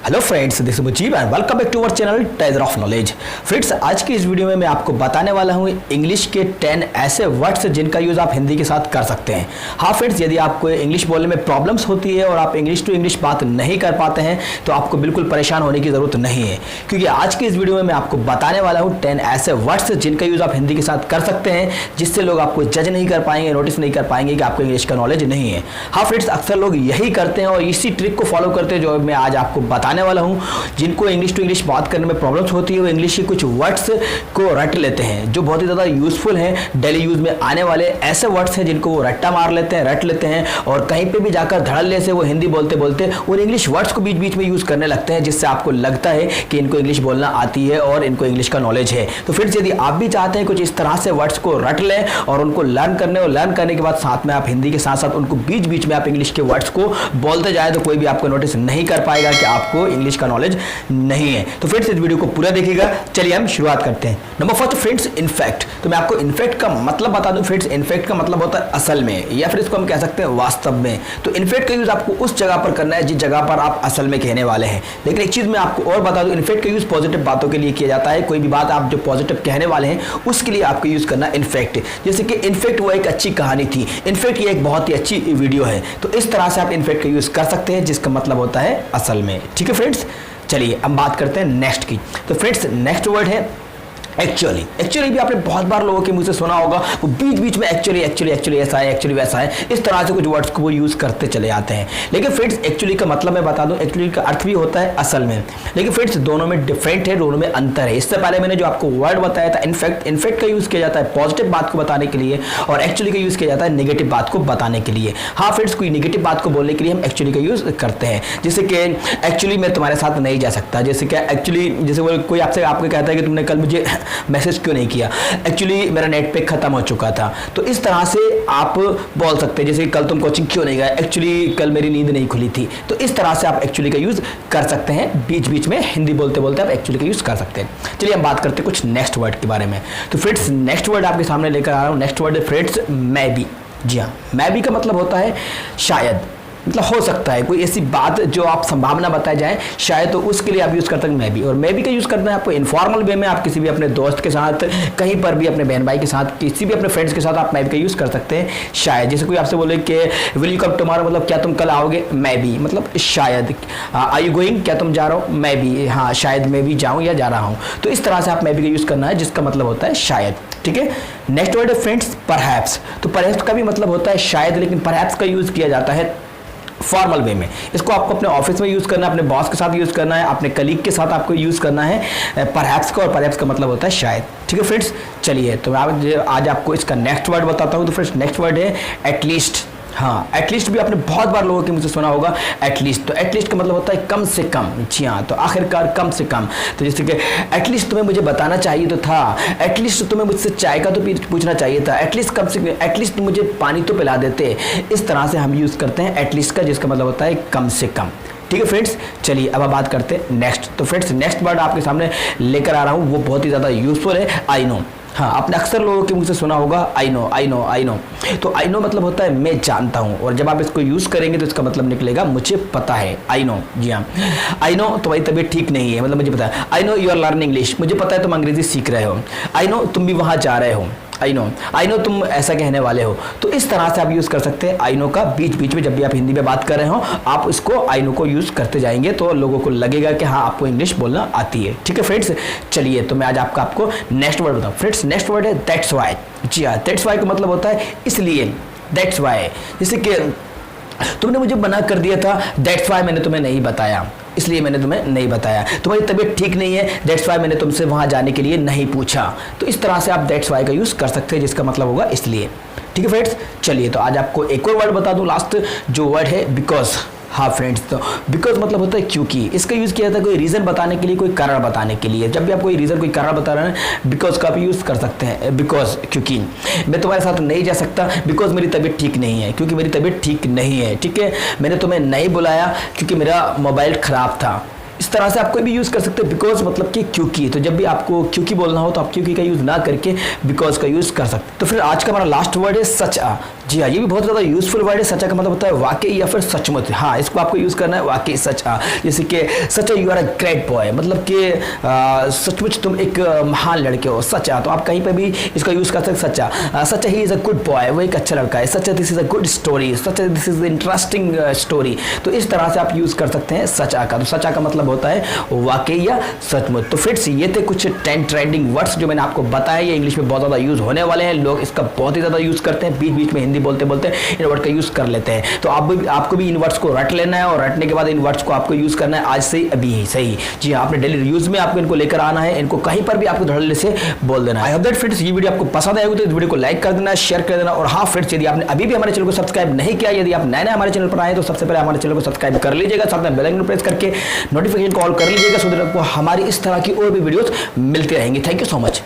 Hello friends, this is Mujib and welcome back to our channel treasure of knowledge. Friends, आज की इस video में मैं आपको बताने वाला हूं इंग्लिश के 10 ऐसे वर्ड्स जिनका यूज़ आप हिंदी के साथ कर सकते हैं। हाँ फ्रेंड्स, यदि आपको इंग्लिश बोलने में प्रॉब्लम्स होती है और आप इंग्लिश टू इंग्लिश बात नहीं कर पाते हैं तो आपको बिल्कुल परेशान होने की ज़रूरत नहीं है, क्योंकि आज की इस वीडियो में मैं आपको बताने वाला हूँ 10 ऐसे वर्ड्स जिनका यूज़ आप हिंदी के साथ कर सकते हैं, जिससे लोग आपको जज नहीं कर पाएंगे, नोटिस नहीं कर पाएंगे कि आपको इंग्लिश का नॉलेज नहीं है। हाँ फ्रेंड्स, अक्सर लोग यही करते हैं और इसी ट्रिक को फॉलो करते हैं जो मैं आज आपको बताने वाला हूं। जिनको इंग्लिश टू इंग्लिश बात करने में प्रॉब्लम्स होती है वो इंग्लिश के कुछ वर्ड्स को रट लेते हैं जो बहुत ही ज़्यादा यूजफुल हैं, डेली यूज में आने वाले ऐसे वर्ड्स हैं जिनको वो रट्टा मार लेते हैं, रट लेते हैं और कहीं पे भी जाकर धड़ल्ले से वो हिंदी बोलते बोलते उन इंग्लिश वर्ड्स को बीच बीच में यूज़ करने लगते हैं, जिससे आपको लगता है कि इनको इंग्लिश बोलना आती है और इनको इंग्लिश का नॉलेज है। तो फिर यदि आप भी चाहते हैं कुछ इस तरह से वर्ड्स को रट लें और उनको लर्न करने के बाद साथ में आप हिंदी के साथ साथ उनको बीच बीच में आप इंग्लिश के वर्ड्स को बोलते जाए तो कोई भी आपको नोटिस नहीं कर पाएगा कि आपको इंग्लिश का नॉलेज नहीं है। तो फ्रेंड्स, इस वीडियो को पूरा देखिएगा। चलिए हम शुरुआत करते हैं। Number first friends, in fact. तो मैं आपको इनफैक्ट का मतलब बता दूं फ्रेंड्स। इनफैक्ट का मतलब होता है असल में, या फिर इसको हम कह सकते हैं वास्तव में। तो इनफैक्ट का यूज आपको उस जगह पर करना है जिस जगह पर आप असल में कहने वाले हैं। लेकिन एक चीज मैं आपको और बता दूं, इनफैक्ट का यूज पॉजिटिव बातों के लिए किया जाता है। कोई भी बात आप जो पॉजिटिव कहने वाले हैं उसके लिए आपको यूज करना इनफैक्ट। जैसे कि इनफैक्ट वो एक अच्छी कहानी थी, इनफैक्ट ये एक बहुत ही अच्छी वीडियो है। तो इस तरह से आप इनफैक्ट का यूज कर सकते हैं जिसका मतलब होता है असल में। ठीक है फ्रेंड्स, चलिए अब बात करते हैं नेक्स्ट की। तो फ्रेंड्स, नेक्स्ट वर्ड है एक्चुअली। एक्चुअली भी आपने बहुत बार लोगों के मुंह से सुना होगा, वो बीच बीच में एक्चुअली एक्चुअली एक्चुअली ऐसा है, एक्चुअली वैसा है, इस तरह से कुछ वर्ड्स को वो यूज करते चले आते हैं। लेकिन फ्रेंड्स, एक्चुअली का मतलब मैं बता दूं, एक्चुअली का अर्थ भी होता है असल में। लेकिन फ्रेंड्स, दोनों में डिफरेंट है, दोनों में अंतर है। इससे पहले मैंने जो आपको वर्ड बताया था इनफैक्ट, इनफैक्ट का यूज किया जाता है पॉजिटिव बात को बताने के लिए और एक्चुअली का यूज किया जाता है नेगेटिव बात को बताने के लिए। हाँ फ्रेंड्स, कोई नेगेटिव बात को बोलने के लिए हम एक्चुअली का यूज करते हैं। जैसे कि एक्चुअली मैं तुम्हारे साथ नहीं जा सकता। जैसे कि एक्चुअली, जैसे वो कोई आपसे आपको कहता है कि तुमने कल मुझे मैसेज क्यों नहीं किया, एक्चुअली मेरा नेट पैक खत्म हो चुका था। तो इस तरह से आप बोल सकते हैं। जैसे कल तुम कोचिंग क्यों नहीं गए, एक्चुअली कल मेरी नींद नहीं खुली थी। तो इस तरह से आप एक्चुअली का यूज कर सकते हैं। बीच बीच में हिंदी बोलते बोलते आप एक्चुअली का यूज कर सकते हैं। चलिए हम बात करते हैं कुछ नेक्स्ट वर्ड के बारे में। तो फ्रेंड्स, नेक्स्ट वर्ड आपके सामने लेकर आ रहा हूं। नेक्स्ट वर्ड है फ्रेंड्स मे बी। जी हाँ, मे बी का मतलब होता है शायद, मतलब हो सकता है, कोई ऐसी बात जो आप संभावना बताए जाए शायद, तो उसके लिए आप यूज करते हैं मे बी। और मे बी का यूज करना है आपको इनफॉर्मल वे में। आप किसी भी अपने दोस्त के साथ, कहीं पर भी अपने बहन भाई के साथ, किसी भी अपने फ्रेंड्स के साथ आप मे बी का यूज कर सकते हैं शायद। जैसे कोई आपसे बोले कि विल यू कम टुमारो, मतलब क्या तुम कल आओगे, मे बी मतलब शायद। आर यू गोइंग, क्या तुम जा रहे हो, मे बी, हाँ शायद मैं भी जाऊँ या जा रहा हूँ। तो इस तरह से आप मे बी का यूज करना है जिसका मतलब होता है शायद। ठीक है, नेक्स्ट वर्ड है फ्रेंड्स परहैप्स। तो परहैप्स का भी मतलब होता है शायद, लेकिन परहैप्स का यूज किया जाता है फॉर्मल वे में। इसको आपको अपने ऑफिस में यूज करना है, अपने बॉस के साथ यूज करना है, अपने कलीग के साथ आपको यूज करना है परहैप्स का। और परहैप्स का मतलब होता है शायद। ठीक है फ्रेंड्स, चलिए तो मैं आज आपको इसका नेक्स्ट वर्ड बताता हूं। तो फ्रेंड्स, नेक्स्ट वर्ड है एटलीस्ट। हाँ, एटलीस्ट भी आपने बहुत बार लोगों के मुझसे सुना होगा एटलीस्ट। तो एटलीस्ट का मतलब होता है कम से कम। जी हाँ, तो आखिरकार कम से कम। तो जैसे कि एटलीस्ट तुम्हें मुझे बताना चाहिए तो था, एटलीस्ट तुम्हें मुझसे चाय का तो पूछना चाहिए था, एटलीस्ट कम से कम, एटलीस्ट मुझे पानी तो पिला देते। इस तरह से हम यूज़ करते हैं एटलीस्ट का, जिसका मतलब होता है कम से कम। ठीक है फ्रेंड्स, चलिए अब हम बात करते हैं नेक्स्ट। तो फ्रेंड्स, नेक्स्ट वर्ड आपके सामने लेकर आ रहा हूँ, वो बहुत ही ज़्यादा यूजफुल है, आई नो। हाँ, आपने अक्सर लोगों के मुंह से सुना होगा I know I know I know. तो आई नो मतलब होता है मैं जानता हूँ, और जब आप इसको यूज़ करेंगे तो इसका मतलब निकलेगा मुझे पता है। आई नो, जी हाँ, आई नो तुम्हारी तबीयत ठीक नहीं है, मतलब मुझे पता है। I know you are learning English, मुझे पता है तुम अंग्रेजी सीख रहे हो। आई नो तुम भी वहाँ जा रहे हो। आई नो तुम ऐसा कहने वाले हो। तो इस तरह से आप यूज़ कर सकते हैं आई नो का। बीच बीच में जब भी आप हिंदी में बात कर रहे हो आप इसको आई नो को यूज़ करते जाएंगे तो लोगों को लगेगा कि हाँ आपको इंग्लिश बोलना आती है। ठीक है फ्रेंड्स, चलिए तो मैं आज आपको नेक्स्ट वर्ड बताऊँ। फ्रेंड्स, नेक्स्ट वर्ड है दैट्स वाई। जी हाँ, दैट्स वाई का मतलब होता है इसलिए, दैट्स वाई। जैसे कि तुमने मुझे मना कर दिया था, दैट्स वाई मैंने तुम्हें नहीं बताया, इसलिए मैंने तुम्हें नहीं बताया। तुम्हारी तबीयत ठीक नहीं है, दैट्स वाई मैंने तुमसे वहां जाने के लिए नहीं पूछा। तो इस तरह से आप दैट्स वाई का यूज कर सकते हैं जिसका मतलब होगा इसलिए। ठीक है फ्रेंड्स, चलिए तो आज आपको एक और वर्ड बता दूं लास्ट, जो वर्ड है बिकॉज। हाँ फ्रेंड्स, तो बिकॉज मतलब होता है क्योंकि। इसका यूज़ किया जाता है कोई रीज़न बताने के लिए, कोई कारण बताने के लिए। जब भी आप कोई रीज़न, कोई कारण बता रहे हैं, बिकॉज का भी यूज़ कर सकते हैं। बिकॉज क्योंकि मैं तुम्हारे साथ नहीं जा सकता, बिकॉज मेरी तबीयत ठीक नहीं है, क्योंकि मेरी तबीयत ठीक नहीं है। ठीक है, मैंने तुम्हें नहीं बुलाया क्योंकि मेरा मोबाइल ख़राब था। इस तरह से आप कोई भी यूज़ कर सकते हैं बिकॉज मतलब कि क्योंकि। तो जब भी आपको क्योंकि बोलना हो तो आप क्योंकि का यूज़ ना करके बिकॉज का यूज़ कर सकते हैं। तो फिर आज का हमारा लास्ट वर्ड है सच आ। जी हाँ, ये भी बहुत ज़्यादा यूजफुल वर्ड है। सच्चा का मतलब होता है वाकई या फिर सचमुच। हाँ, इसको आपको यूज़ करना है वाकई सच। हाँ, जैसे कि सच you are a great boy, मतलब कि सचमुच तुम एक महान लड़के हो। सच्चा, तो आप कहीं पर भी इसका यूज़ कर सकते हैं। सच्चा, सच्चा he is a good boy, वो एक अच्छा लड़का है। सच्चा, this is a good story. सच्चा, दिस इज़ इंटरेस्टिंग स्टोरी। तो इस तरह से आप यूज़ कर सकते हैं सच्चा का। तो सच्चा का मतलब होता है वाकई या सचमुच। तो फ्रेंड्स, ये थे कुछ 10 ट्रेंडिंग वर्ड्स जो मैंने आपको बताया। ये इंग्लिश में बहुत ज़्यादा यूज़ होने वाले हैं। लोग इसका बहुत ही ज़्यादा यूज़ करते हैं, बीच बीच में हिंदी बोलते बोलते इन वर्ड का यूज़ कर लेते हैं। तो आपको भी इन वर्ड्स को रट लेना है, और रटने के बाद इन वर्ड्स को आपको यूज़ करना है आज से अभी ही। सही जी, आपने डेली यूज़ में आपको इनको लेकर आना है। इनको कहीं पर भी आपको धड़ल्ले से बोल देना है। आई होप दैट फ्रेंड्स, ये वीडियो आपको पसंद आएगी तो इस वीडियो को लाइक कर देना, शेयर कर देना। और हाँ फ्रेंड्स, यदि आपने अभी भी हमारे चैनल को सब्सक्राइब नहीं किया, यदि आप नए हमारे चैनल पर आए तो सबसे पहले हमारे चैनल को सब्सक्राइब कर लीजिएगा, साथ में बेल आइकन प्रेस करके नोटिफिकेशन को ऑल कर लीजिएगा, सो दैट आपको हमारी इस तरह की और भी वीडियोस मिलती रहेंगी। Thank you so much.